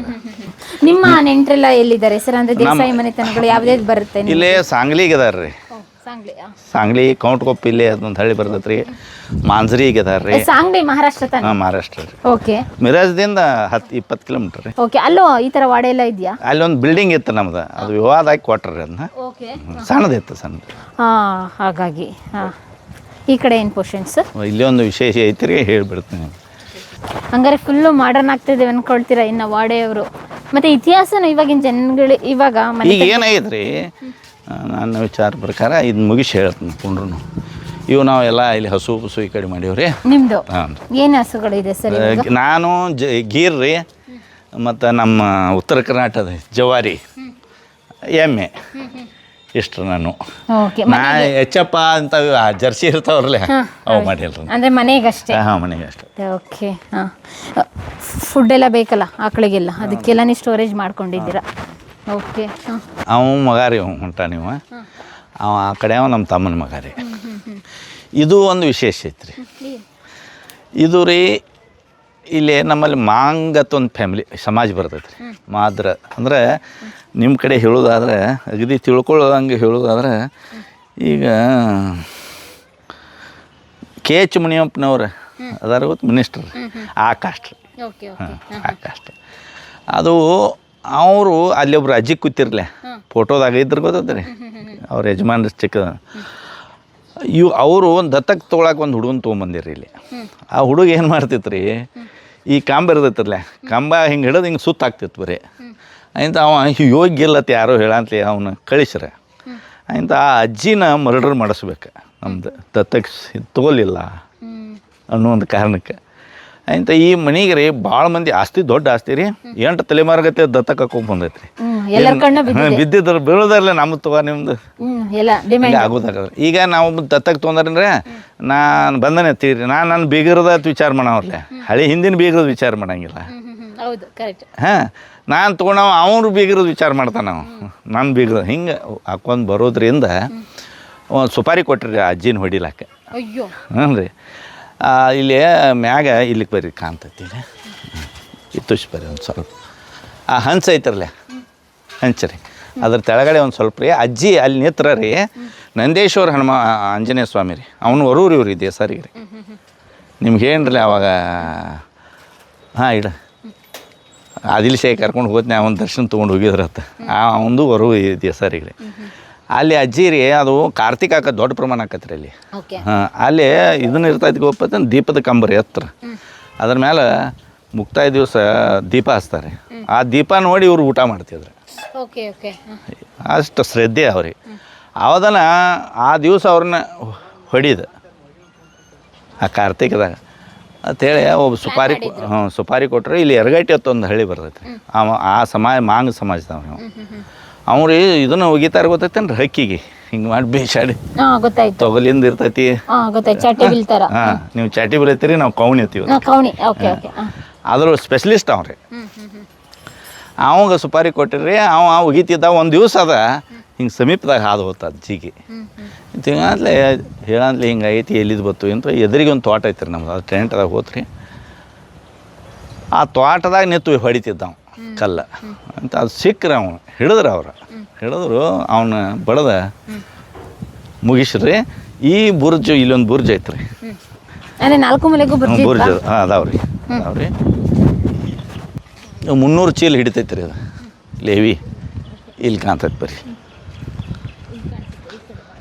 ನಿಮ್ಮ ನೆಂಟ್ರೆಲ್ಲ ಎಲ್ಲಿದ್ದಾರೆ ಸರ್? ಅಂದ್ರೆ ದೇಸಾಯಿ ಮನೆತನಗಳು ಯಾವ್ದು ಬರುತ್ತೆ? ಇಲ್ಲೇ ಸಾಂಗ್ಲಿಗೆ ಅದಾರ್ರಿ. ಸಾಂಗ್ಲಿ ಕೌಂಟ್ಕೊಪ್ಪ ಇಲ್ಲೇ ಅದೊಂದು ಹಳ್ಳಿ ಬರ್ತೈತ್ರಿ. ಮಾಂಜ್ರಿಗೆ ಅದಾರ್ರಿ. ಸಾಂಗ್ಲಿ ಮಹಾರಾಷ್ಟ್ರ ತಾನೆ? ಮಹಾರಾಷ್ಟ್ರ ರೀ. ಓಕೆ. ಮಿರಾಜ್ದಿಂದ 10-20 ಕಿಲೋಮೀಟರ್ ರೀ. ಓಕೆ. ಅಲ್ಲೋ ಈ ಥರ ವಾಡೆ ಎಲ್ಲ ಇದೆಯಾ? ಅಲ್ಲಿ ಒಂದು ಬಿಲ್ಡಿಂಗ್ ಇತ್ತು ನಮ್ದು, ಅದು ವಿವಾದ ಆಗಿ ಕೊಟ್ರಿ ಅದನ್ನ. ಸಣ್ಣದಿತ್ತು, ಸಣ್ಣದು. ಹಾಗಾಗಿ ಈ ಕಡೆ ಏನು ಪೋರ್ಷನ್ಸ್? ಇಲ್ಲಿ ಒಂದು ವಿಶೇಷ ಐತಿ ರೀ, ಹೇಳ್ಬಿಡ್ತೀನಿ. ಹಂಗಾರೆ ಫುಲ್ಲು ಮಾಡರ್ನ್ ಆಗ್ತಿದ್ದೇವೆ ಅನ್ಕೊಳ್ತೀರಾ ಇನ್ನು ವಾಡೆಯವರು? ಮತ್ತೆ ಇತಿಹಾಸನ ಇವಾಗಿನ ಜನಗಳು ಇವಾಗ ಈಗ ಏನಾಗೈತ್ರಿ, ನನ್ನ ವಿಚಾರ ಪ್ರಕಾರ ಇದನ್ನ ಮುಗಿಸಿ ಹೇಳ್ತೀನಿ ಪುಂಡ್ರು. ಇವು ನಾವೆಲ್ಲ ಇಲ್ಲಿ ಹಸು ಈ ಕಡೆ ಮಾಡೀವ್ರಿ. ನಿಮ್ಮದು ಏನು ಹಸುಗಳಿದೆ ಸರ್? ನಾನು ಗೀರ್ ರೀ, ಮತ್ತು ನಮ್ಮ ಉತ್ತರ ಕರ್ನಾಟಕದ ಜವಾರಿ ಎಮ್ಮೆ ಇಷ್ಟು. ನಾನು ಹೆಚ್ಚಪ್ಪ ಅಂತ ಜರ್ಸಿ ಇರ್ತಾವ್ರಲ್ಲ, ಅವು ಮಾಡಿಲ್ರಿ. ಅಂದರೆ ಮನೆಗಷ್ಟೇ? ಮನೆಗಷ್ಟೇ. ಓಕೆ. ಫುಡ್ ಎಲ್ಲ ಬೇಕಲ್ಲ ಆಕಳಿಗೆಲ್ಲ, ಅದಕ್ಕೆಲ್ಲ ನೀವು ಸ್ಟೋರೇಜ್ ಮಾಡ್ಕೊಂಡಿದ್ದೀರಾ? ಓಕೆ. ಅವ ಮಗ ರೀ, ಹೊಂಟ ನೀವು ಅವ ಆ ಕಡೆ ಅವ ನಮ್ಮ ತಮ್ಮನ ಮಗ ರೀ. ಇದು ಒಂದು ವಿಶೇಷ ಐತ್ರಿ. ಇದು ರೀ, ಇಲ್ಲಿ ನಮ್ಮಲ್ಲಿ ಮಾಂಗತ್ ಒಂದು ಫ್ಯಾಮಿಲಿ ಸಮಾಜ ಬರ್ತೈತೆ ರೀ. ಮಾದ್ರ ಅಂದರೆ ನಿಮ್ಮ ಕಡೆ ಹೇಳೋದಾದ್ರೆ, ಅಗದಿ ತಿಳ್ಕೊಳ್ಳೋದಂಗೆ ಹೇಳೋದಾದ್ರೆ, ಈಗ KH ಮುನಿಯಪ್ಪನವ್ರು ಅದಾರ ಗೊತ್ತು, ಮಿನಿಸ್ಟರ್. ಆ ಕಾಸ್ಟ್ ರೀ. ಆ ಕಾಸ್ಟ್. ಅದು ಅವರು ಅಲ್ಲಿ ಒಬ್ರು ಅಜ್ಜಿ ಕೂತಿರ್ಲೆ, ಫೋಟೋದಾಗ ಇದ್ರ ಗೊತ್ತೈತೆ ರೀ, ಅವ್ರ ಯಜಮಾನ್ರ ಚಿಕ್ಕ. ಅವರು ಒಂದು ದತ್ತಕ್ಕೆ ತೊಗೊಳಕ್ಕೆ ಒಂದು ಹುಡುಗನ ತೊಗೊಂಬಂದಿರಿ ಇಲ್ಲಿ. ಆ ಹುಡುಗ ಏನು ಮಾಡ್ತಿತ್ತು ರೀ, ಈ ಕಂಬ ಇರ್ತೈತಿರ್ಲ, ಕಂಬ ಹಿಂಗೆ ಹಿಡಿದು ಹಿಂಗೆ ಸುತ್ತಾಗ್ತಿತ್ತು ಬರೀ. ಅಂತ ಅವ ಯೋಗ್ಯ ಇಲ್ಲತ್ತೆ ಯಾರೋ ಹೇಳಂತಲಿ ಅವನು ಕಳಿಸ್ರೆ. ಅಂತ ಆ ಅಜ್ಜಿನ ಮರ್ಡರ್ ಮಾಡಿಸ್ಬೇಕು, ನಮ್ದು ದತ್ತಕ್ಕೆ ತೊಗೊಲಿಲ್ಲ ಅನ್ನೋ ಒಂದು ಕಾರಣಕ್ಕೆ. ಅಂತ ಈ ಮನೆಗೆ ರೀ ಭಾಳ ಮಂದಿ ಆಸ್ತಿ, ದೊಡ್ಡ ಆಸ್ತಿ ರೀ, 8 ತಲೆಮಾರ್ಗತ್ತೆ ದತ್ತಕ್ಕೆ ಹಾಕೊಂಡ್ ಬಂದೈತೆ ರೀ. ಬಿದ್ದಿದ್ರು ಬೀಳೋದಾರಲ್ಲ, ನಮ್ದು ತಗೋ ನಿಮ್ದು ಆಗೋದಾಗದ್ರೆ. ಈಗ ನಾವು ದತ್ತಕ್ಕೆ ತೊಗೊಂಡ್ರೆ ನಾನು ಬಂದನೆ ತೀರಿ, ನನ್ನ ಬೀಗರದ ವಿಚಾರ ಮಾಡವ್ರಲ್ಲ, ಹಳೆ ಹಿಂದಿನ ಬೀಗರದ ವಿಚಾರ ಮಾಡಂಗಿಲ್ಲ. ನಾನು ತೊಗೊಂಡವ ಅವ್ರು ಬೀಗರದ ವಿಚಾರ ಮಾಡ್ತಾನೆ ನಾವು, ನನ್ನ ಬೀಗದ ಹಿಂಗೆ ಹಾಕೊಂಡು ಬರೋದ್ರಿಂದ ಒಂದು ಸುಪಾರಿ ಕೊಟ್ರಿ ಅಜ್ಜಿನ ಹೊಡಿಲಾಕ. ಹ್ಞೂ ರೀ. ಇಲ್ಲಿ ಮ್ಯಾಗ ಇಲ್ಲಿಗೆ ಬರ್ರಿ ಕಾಣ್ತೈತಿ, ಇಲ್ಲಿ ಇತ್ತುಷ್ ಬರ್ರಿ ಒಂದು ಸ್ವಲ್ಪ. ಆ ಹಂಚ ಐತ್ರಲ್ಲ, ಹಂಚ ರೀ, ಅದ್ರ ತೆಳಗಡೆ ಒಂದು ಸ್ವಲ್ಪ ರೀ. ಅಜ್ಜಿ ಅಲ್ಲಿ ನಿತ್ರ ರೀ, ನಂದೇಶ್ವರ ಆಂಜನೇಯ ಸ್ವಾಮಿ ರೀ, ಅವನು ವರೂರಿ ಇವ್ರಿ ದೇಸಾರಿಗೆ ರೀ. ನಿಮ್ಗೆ ಏನ್ರಲ್ಲ ಅವಾಗ ಇಡ ಆದಿಲ್ ಶೇ ಕರ್ಕೊಂಡು ಹೋಗ್ತೀನಿ, ಅವನ ದರ್ಶನ ತೊಗೊಂಡು ಹೋಗಿದ್ರತ್ತ. ಅವನದು ವರು ದೇಸಾರಿಗೆ ರೀ. ಅಲ್ಲಿ ಅಜ್ಜಿ ರೀ, ಅದು ಕಾರ್ತಿಕ ಹಾಕ ದೊಡ್ಡ ಪ್ರಮಾಣ ಆಕತ್ರಿ ಅಲ್ಲಿ. ಅಲ್ಲಿ ಇದನ್ನ ಇರ್ತೈತಿ ಗೊತ್ತ, ದೀಪದ ಕಂಬರಿ ಹತ್ರ, ಅದ್ರ ಮೇಲೆ ಮುಕ್ತಾಯ ದಿವಸ ದೀಪ ಹಚ್ತಾರೆ. ಆ ದೀಪ ನೋಡಿ ಇವ್ರು ಊಟ ಮಾಡ್ತಿದ್ರು. ಅಷ್ಟು ಶ್ರದ್ಧೆ ಅವ್ರಿಗೆ. ಅವದನ್ನ ಆ ದಿವಸ ಅವ್ರನ್ನ ಹೊಡಿದ, ಆ ಕಾರ್ತಿಕದಾಗ ಅಂತೇಳಿ ಒಬ್ಬ ಸುಪಾರಿ ಕೊಟ್ಟರೆ ಇಲ್ಲಿ ಎರಗಟ್ಟಿ ಅಂತ ಒಂದು ಹಳ್ಳಿ ಬರ್ತೈತೆ ರೀ ಆ ಮಾಂಗ ಸಮಾಜದವ ಅವ್ರು ಇದನ್ನು ಒಗಿತಾರೆ ಗೊತ್ತೈತೇನ್ರಿ ಹಕ್ಕಿಗೆ ಹಿಂಗೆ ಮಾಡಿ ಬೇಸಾಡಿ ಗೊತ್ತಾಯ್ತು ತೊಗಲಿಂದ ಇರ್ತೈತಿ ನೀವು ಚಾಟಿ ಬರೀತೀರಿ ನಾವು ಕೌಣಿ ಅಂತೀವಿ ಅದ್ರ ಸ್ಪೆಷಲಿಸ್ಟ್ ಅವ್ರಿ ಅವಾಗ ಸುಪಾರಿ ಕೊಟ್ಟಿರಿ ಅವ ಒಗಿತಿದ್ದ ಒಂದು ದಿವಸ ಅದ ಹಿಂಗೆ ಸಮೀಪದಾಗ ಹಾದು ಹೋಗ್ತದ ಜಿಗಿ ಹಿಂಗಂತಲೇ ಹೇಳಂತಲೇ ಹಿಂಗೆ ಐತಿ ಎಲ್ಲಿದ್ದು ಬತ್ತು ಅಂತ ಎದುರಿಗೆ ಒಂದು ತೋಟ ಐತ್ರಿ ನಮ್ದು ಅದು ಟೆಂಟ್ದಾಗ ಹೋತ್ರಿ ಆ ತೋಟದಾಗ ನಿಂತು ಹೊಡಿತಿದ್ದ ಅವ ಕಲ್ಲ ಅಂತ ಅದು ಸಿಕ್ಕ್ರಿ ಅವನು ಹಿಡಿದ್ರು ಅವನ ಬಡದ ಮುಗಿಸ್ರಿ ಈ ಬುರ್ಜು ಇಲ್ಲೊಂದು ಬುರ್ಜ್ ಐತ್ರಿ ಬುರ್ಜ್ ಅದಾವ್ರಿ 300 ಚೀಲ ಹಿಡಿತೈತೆ ರೀ ಅದು ಲೇವಿ ಇಲ್ಲಿ ಕಾಣ್ತೈತೆ ಬರ್ರಿ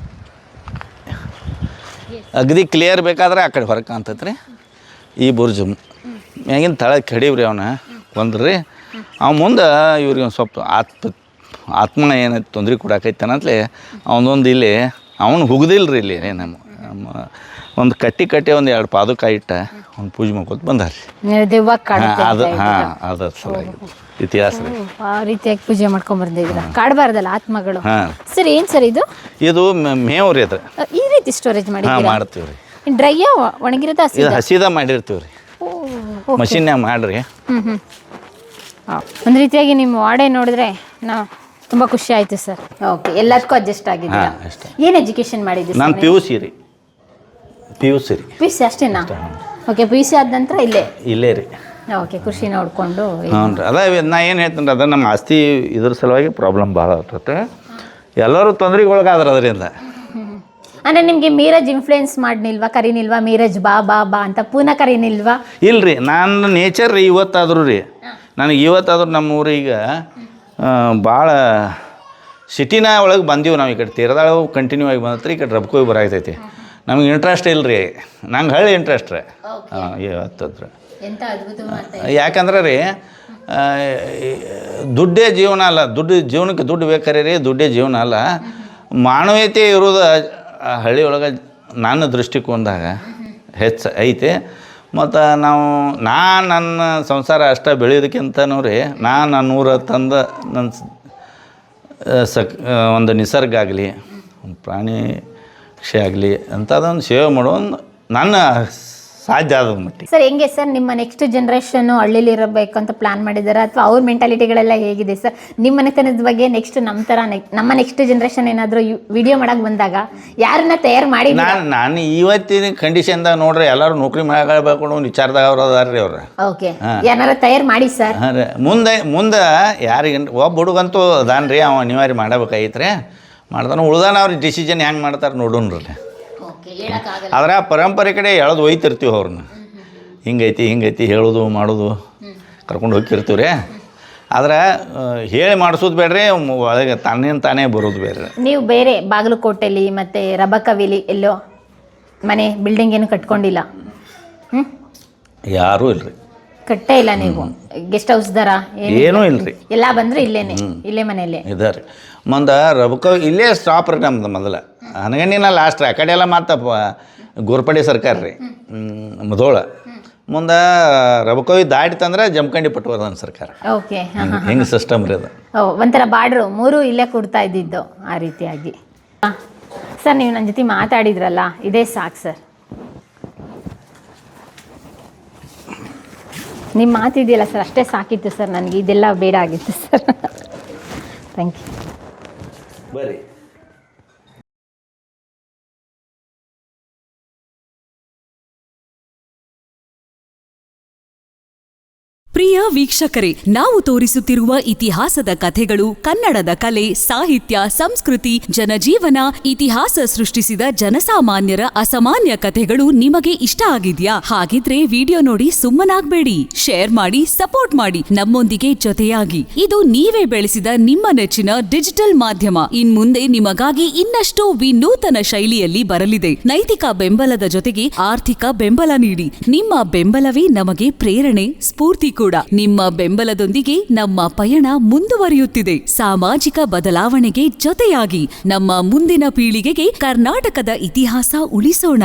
ಅಗದಿ ಕ್ಲಿಯರ್ ಬೇಕಾದ್ರೆ ಆ ಕಡೆ ಹೊರಗೆ ಕಾಣ್ತೈತೆ ರೀ ಈ ಬುರ್ಜು ಮ್ಯಾಗಿನ ತಳಗೆ ಕಡೀವ್ರಿ ಅವನ ಕೊಂದ್ರಿ ಅವ ಮುಂದೆ ಇವ್ರಿಗೆ ಒಂದು ಸ್ವಲ್ಪ ಆತ್ಮನ ಏನೈತೆ ತೊಂದರೆ ಕೊಡಾಕೈತಾನಂತಲೇ ಅವನೊಂದು ಇಲ್ಲಿ ಅವನು ಹುಗ್ದಿಲ್ಲ ರೀ ಇಲ್ಲಿ ನಮ್ಮ ಒಂದು ಕಟ್ಟಿ ಒಂದು 2 ಪಾದಕಾಯಿ ಇಟ್ಟ ಅವ್ನು ಪೂಜೆ ಮಾಡ್ಕೊತ ಬಂದಾರ್ರಿ ಅದು ಅದ ಸಲುವಾಗಿ ಇತಿಹಾಸ ಆ ರೀತಿಯಾಗಿ ಪೂಜೆ ಮಾಡ್ಕೊಂಡ್ ಬಂದಿದ್ದೀರಾ ಕಾಡಬಾರ್ದಲ್ಲ ಆತ್ಮಗಳು ಸರ್ ಏನು ಸರ್ ಇದು ಮೇವು ರೀ ಅದು ಈ ರೀತಿ ಸ್ಟೋರೇಜ್ ಮಾಡ್ತೀವಿ ರೀ ಡ್ರೈ ಒಣಗಿರೋದು ಇದು ಹಸಿದ ಮಾಡಿರ್ತೀವಿ ರೀ ಮಷಿನ್ಯಾಗ ಮಾಡ್ರಿ ಒಂದು ರೀತಿಯಾಗಿ ನಿಮ್ಮ ವಾಡೆ ನೋಡಿದ್ರೆ ನಾವು ತುಂಬ ಖುಷಿ ಆಯಿತು ಸರ್ ಓಕೆ ಎಲ್ಲದಕ್ಕೂ ಅಡ್ಜಸ್ಟ್ ಆಗಿದೆ ಏನು ಎಜುಕೇಷನ್ ಮಾಡಿದ್ದೀರಿ ನಾನು ಪಿ ಯು ಸಿ ಅಷ್ಟೇನಾ ಓಕೆ ಪಿ ಯು ಸಿ ಆದ ನಂತರ ಇಲ್ಲೇ ರೀ ಓಕೆ ಖುಷಿ ನೋಡಿಕೊಂಡು ಹ್ಞೂ ರೀ ಅದ ನಾ ಏನು ಹೇಳ್ತೀನಿ ಅದ ನಮ್ಮ ಆಸ್ತಿ ಇದ್ರ ಸಲುವಾಗಿ ಪ್ರಾಬ್ಲಮ್ ಭಾಳ ಆಗ್ತದೆ ಎಲ್ಲರೂ ತೊಂದರೆಗೊಳಗಾದ್ರೆ ಅದರಿಂದ ಅಂದರೆ ನಿಮಗೆ ಮೀರಜ್ ಇನ್ಫ್ಲೂಯೆನ್ಸ್ ಮಾಡಿನಿಲ್ವಾ ಕರೀನಿಲ್ವಾ ಮೀರಜ್ ಬಾ ಬಾ ಬಾ ಅಂತ ಪೂನಾ ಕರೀನಿಲ್ವಾ ಇಲ್ರಿ ನಾನು ನೇಚರ್ ರೀ ಇವತ್ತಾದರೂ ರೀ ನನಗೆ ಇವತ್ತಾದ್ರೂ ನಮ್ಮ ಊರಿಗೆ ಭಾಳ ಸಿಟಿನ ಒಳಗೆ ಬಂದೀವಿ ನಾವು ಈ ಕಡೆ ತೀರದಾಳ ಕಂಟಿನ್ಯೂ ಆಗಿ ಬಂದತ್ರಿ ಈ ಕಡೆ ರಬ್ಕೋಗಿ ಬರಾಗ್ತೈತಿ ನಮಗೆ ಇಂಟ್ರೆಸ್ಟ್ ಇಲ್ಲ ರೀ ನಂಗೆ ಹಳ್ಳಿ ಇಂಟ್ರೆಸ್ಟ್ ರೀ ಇವತ್ತದ್ರ ಯಾಕಂದ್ರೆ ರೀ ದುಡ್ಡೇ ಜೀವನ ಅಲ್ಲ ಜೀವನಕ್ಕೆ ದುಡ್ಡು ಬೇಕಾರೆ ರೀ ದುಡ್ಡೇ ಜೀವನ ಅಲ್ಲ ಮಾನವೀಯತೆ ಇರೋದು ಹಳ್ಳಿ ಒಳಗೆ ನನ್ನ ದೃಷ್ಟಿಕೋನದಾಗ ಹೆಚ್ಚು ಐತೆ ಮತ್ತು ನನ್ನ ಸಂಸಾರ ಅಷ್ಟೇ ಬೆಳೆಯೋದಕ್ಕಿಂತನೂ ರೀ ನನ್ನ ಊರ ತಂದು ನನ್ನ ಒಂದು ನಿಸರ್ಗ ಆಗಲಿ ಪ್ರಾಣಿ ಪಕ್ಷಿ ಆಗಲಿ ಅಂಥದ್ದೊಂದು ಸೇವೆ ಮಾಡೋದು ನನ್ನ ಸಾಧ್ಯ ಆದ ಮಟ್ಟಿಗೆ ಸರ್ ಹೆಂಗೆ ಸರ್ ನಿಮ್ಮ ನೆಕ್ಸ್ಟ್ ಜನ್ರೇಷನ್ನು ಹಳ್ಳಿಲಿ ಇರಬೇಕು ಅಂತ ಪ್ಲಾನ್ ಮಾಡಿದ್ದಾರೆ ಅಥವಾ ಅವ್ರ ಮೆಂಟಾಲಿಟಿಗಳೆಲ್ಲ ಹೇಗಿದೆ ಸರ್ ನಿಮ್ಮ ಮನೆತನದ ಬಗ್ಗೆ ನೆಕ್ಸ್ಟ್ ನಮ್ಮ ಥರ ನಮ್ಮ ನೆಕ್ಸ್ಟ್ ಜನ್ರೇಷನ್ ಏನಾದರೂ ವಿಡಿಯೋ ಮಾಡಕ್ಕೆ ಬಂದಾಗ ಯಾರನ್ನ ತಯಾರು ಮಾಡಿ ನಾನು ಇವತ್ತಿನ ಕಂಡೀಷನ್ದಾಗ ನೋಡ್ರಿ ಎಲ್ಲರೂ ನೌಕರಿ ಮಾಡಬೇಕು ಅನ್ನೋ ವಿಚಾರದಾಗ ಅವ್ರು ಅದಾರ್ರಿ ಅವ್ರು ಓಕೆ ಏನಾರು ತಯಾರು ಮಾಡಿ ಸರ್ ಮುಂದೆ ಯಾರಿಗೆ ಒಬ್ಬ ಹುಡುಗಂತೂ ಅದಾನ್ರಿ ಅವ ಅನಿವಾರ್ಯ ಮಾಡಬೇಕಾಗಿತ್ರಿ ಮಾಡ್ತಾನೆ ಉಳ್ದಾನ ಅವ್ರಿಗೆ ಡಿಸಿಷನ್ ಹೆಂಗೆ ಮಾಡ್ತಾರೆ ನೋಡೋಣ್ರಿ ಆದ್ರೆ ಆ ಪರಂಪರೆ ಕಡೆ ಎಳೆದು ಒಯ್ತಿರ್ತೀವಿ ಅವ್ರನ್ನ ಹಿಂಗೈತಿ ಹೇಳೋದು ಮಾಡೋದು ಕರ್ಕೊಂಡು ಹೋಗ್ತಿರ್ತೀವಿ ರೀ ಆದ್ರೆ ಹೇಳಿ ಮಾಡಿಸೋದು ಬೇಡ್ರಿ ಒಳಗೆ ತಾನೇ ಬರೋದು ಬೇರೆ ನೀವು ಬೇರೆ ಬಾಗಲಕೋಟೆಲಿ ಮತ್ತು ರಬಕವಿಲಿ ಎಲ್ಲೋ ಮನೆ ಬಿಲ್ಡಿಂಗ್ ಏನು ಕಟ್ಕೊಂಡಿಲ್ಲ ಯಾರೂ ಇಲ್ರಿ ಕಟ್ಟೇ ಇಲ್ಲ ನೀವು ಗೆಸ್ಟ್ ಹೌಸ್ ದರ ಏನೂ ಇಲ್ರಿ ಎಲ್ಲ ಬಂದ್ರೆ ಇಲ್ಲೇ ಮನೆಯಲ್ಲೇ ಇದಾರೆ ಮುಂದೆ ರಬಕ ಇಲ್ಲೇ ಸ್ಟಾಪ್ ರೀ ನಮ್ದು ಮೊದಲು ಹನಗಣ್ಣಿನ ಲಾಸ್ಟ್ ರೀ ಆ ಕಡೆ ಎಲ್ಲ ಮತ್ತು ಗೋರ್ಪಡೆ ಸರ್ಕಾರ ರೀ ಮುಧೋಳ ಮುಂದೆ ರಬಕವಿ ದಾಟಿತಂದ್ರೆ ಜಮಖಂಡಿ ಪಟ್ಟವರ್ಧನ್ ಸರ್ಕಾರ ಓಕೆ ಹಿಂಗೆ ಸಿಸ್ಟಮ್ ರೀ ಅದು ಒಂಥರ ಬಾರ್ಡ್ರು 3 ಇಲ್ಲೇ ಕೊಡ್ತಾ ಇದ್ದಿದ್ದು ಆ ರೀತಿಯಾಗಿ ಸರ್ ನೀವು ನನ್ನ ಜೊತೆ ಮಾತಾಡಿದ್ರಲ್ಲ ಇದೇ ಸಾಕು ಸರ್ ನಿಮ್ಮ ಮಾತಿದೆಯಲ್ಲ ಸರ್ ಅಷ್ಟೇ ಸಾಕಿತ್ತು ಸರ್ ನನಗೆ ಇದೆಲ್ಲ ಬೇಡ ಆಗಿತ್ತು ಸರ್ ಥ್ಯಾಂಕ್ ಯು ಬರ್ರಿ ಪ್ರಿಯ ವೀಕ್ಷಕರೇ, ನಾವು ತೋರಿಸುತ್ತಿರುವ ಇತಿಹಾಸದ ಕಥೆಗಳು ಕನ್ನಡದ ಕಲೆ, ಸಾಹಿತ್ಯ, ಸಂಸ್ಕೃತಿ, ಜನಜೀವನ, ಇತಿಹಾಸ ಸೃಷ್ಟಿಸಿದ ಜನಸಾಮಾನ್ಯರ ಅಸಾಮಾನ್ಯ ಕಥೆಗಳು ನಿಮಗೆ ಇಷ್ಟ ಆಗಿದ್ಯಾ? ಹಾಗಿದ್ರೆ ವಿಡಿಯೋ ನೋಡಿ ಸುಮ್ಮನಾಗ್ಬೇಡಿ, ಶೇರ್ ಮಾಡಿ, ಸಪೋರ್ಟ್ ಮಾಡಿ, ನಮ್ಮೊಂದಿಗೆ ಜೊತೆಯಾಗಿ. ಇದು ನೀವೇ ಬೆಳೆಸಿದ ನಿಮ್ಮ ನೆಚ್ಚಿನ ಡಿಜಿಟಲ್ ಮಾಧ್ಯಮ. ಇನ್ಮುಂದೆ ನಿಮಗಾಗಿ ಇನ್ನಷ್ಟು ವಿನೂತನ ಶೈಲಿಯಲ್ಲಿ ಬರಲಿದೆ. ನೈತಿಕ ಬೆಂಬಲದ ಜೊತೆಗೆ ಆರ್ಥಿಕ ಬೆಂಬಲ ನೀಡಿ. ನಿಮ್ಮ ಬೆಂಬಲವೇ ನಮಗೆ ಪ್ರೇರಣೆ, ಸ್ಫೂರ್ತಿ ಕೂಡ. ನಿಮ್ಮ ಬೆಂಬಲದೊಂದಿಗೆ ನಮ್ಮ ಪಯಣ ಮುಂದುವರಿಯುತ್ತಿದೆ. ಸಾಮಾಜಿಕ ಬದಲಾವಣೆಗೆ ಜೊತೆಯಾಗಿ ನಮ್ಮ ಮುಂದಿನ ಪೀಳಿಗೆಗೆ ಕರ್ನಾಟಕದ ಇತಿಹಾಸ ಉಳಿಸೋಣ.